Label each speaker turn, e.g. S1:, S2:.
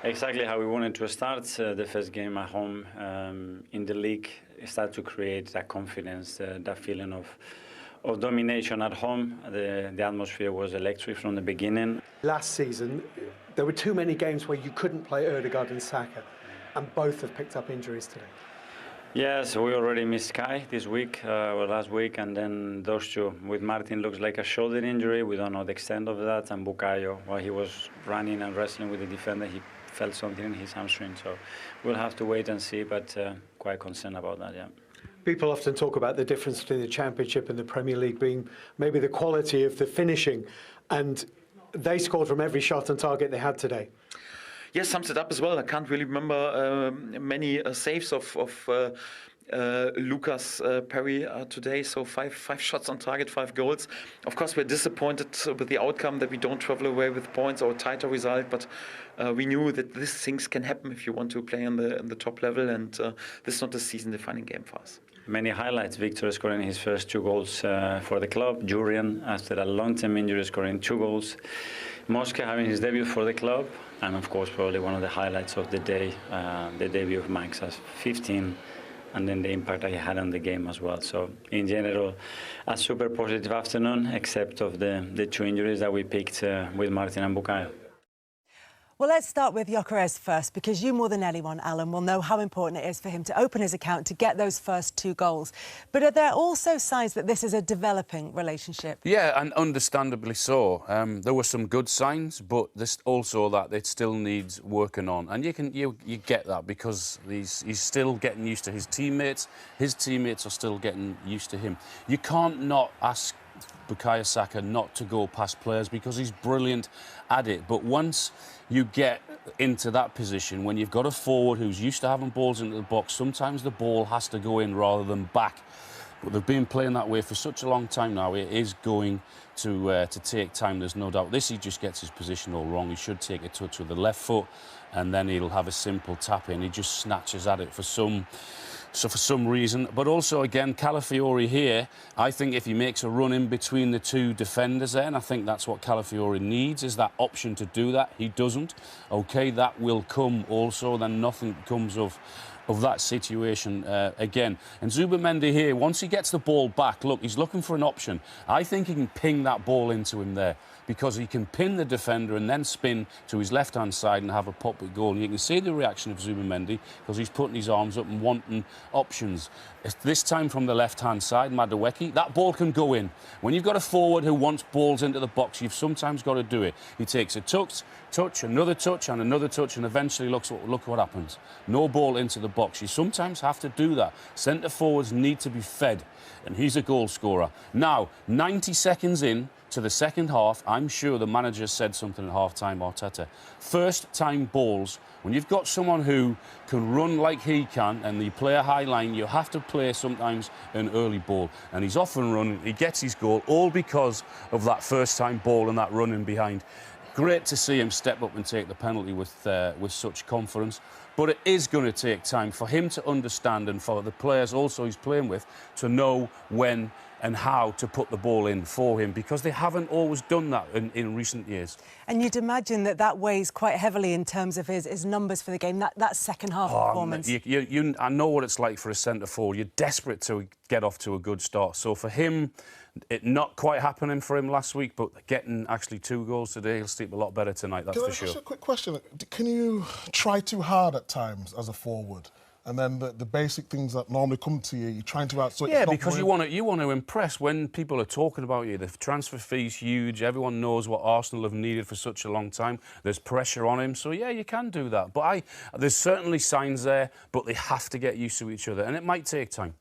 S1: Exactly how we wanted to start the first game at home in the league. Start to create that confidence, that feeling of domination at home. The atmosphere was electric from the beginning.
S2: Last season, there were too many games where you couldn't play Ødegaard and Saka, and both have picked up injuries today.
S1: Yes, we already missed Kai this week, or last week, and then those two. With Martin, looks like a shoulder injury. We don't know the extent of that. And Bukayo, while he was running and wrestling with the defender, he felt something in his hamstring. So we'll have to wait and see, but quite concerned about that, yeah.
S2: People often talk about the difference between the Championship and the Premier League being maybe the quality of the finishing, and they scored from every shot on target they had today.
S3: Yes, sums it up as well. I can't really remember many saves of Lucas Perry today. So five shots on target, 5 goals. Of course, we're disappointed with the outcome that we don't travel away with points or a tighter result. But we knew that these things can happen if you want to play on the top level. And this is not a season-defining game for us.
S1: Many highlights. Victor scoring his first 2 goals for the club. Jurian, after a long-term injury, scoring 2 goals. Mosca having his debut for the club. And of course, probably one of the highlights of the day, the debut of Max as 15, and then the impact he had on the game as well. So in general, a super positive afternoon, except of the 2 injuries that we picked with Martin and Bukayo.
S4: Well, let's start with Gyökeres first, because you more than anyone, Alan, will know how important it is for him to open his account to get those first 2 goals. But are there also signs that this is a developing relationship?
S5: Yeah, and understandably so. There were some good signs, but there's also that it still needs working on. And you get that because he's still getting used to his teammates. His teammates are still getting used to him. You can't not ask Bukayo Saka not to go past players because he's brilliant at it. But once you get into that position, when you've got a forward who's used to having balls into the box, sometimes the ball has to go in rather than back. But they've been playing that way for such a long time now. It is going to take time, there's no doubt. This, he just gets his position all wrong. He should take a touch with the left foot, and then he'll have a simple tap in. He just snatches at it for some reason. But also, again, Calafiori here, I think if he makes a run in between the 2 defenders there, and I think that's what Calafiori needs, is that option to do that. He doesn't. OK, that will come also. Then nothing comes of that situation again. And Zubimendi here, once he gets the ball back, look, he's looking for an option. I think he can ping that ball into him there, because he can pin the defender and then spin to his left-hand side and have a pop at goal. And you can see the reaction of Zubimendi, because he's putting his arms up and wanting options. This time from the left-hand side, Madueke, that ball can go in. When you've got a forward who wants balls into the box, you've sometimes got to do it. He takes a touch, another touch, and another touch, and eventually look what happens. No ball into the box. You sometimes have to do that. Centre forwards need to be fed, and he's a goal scorer. Now, 90 seconds in to the second half, I'm sure the manager said something at half-time, Arteta. First-time balls, when you've got someone who can run like he can and you play a high line, you have to play sometimes an early ball. And he's off and running, he gets his goal, all because of that first-time ball and that running behind. Great to see him step up and take the penalty with such confidence. But it is going to take time for him to understand, and for the players also he's playing with to know when and how to put the ball in for him, because they haven't always done that in recent years. And
S4: you'd imagine that weighs quite heavily in terms of his numbers for the game, that second half performance.
S5: I know what it's like for a centre forward. You're desperate to get off to a good start. So for him, it not quite happening for him last week, but getting actually 2 goals today, he'll sleep a lot better tonight, that's for sure.
S6: Just a quick question. Can you try too hard at times as a forward? And then the basic things that normally come to you, you're trying to outsort.
S5: Yeah, because you want to impress when people are talking about you. The transfer fee's huge. Everyone knows what Arsenal have needed for such a long time. There's pressure on him, so yeah, you can do that. But there's certainly signs there, but they have to get used to each other, and it might take time.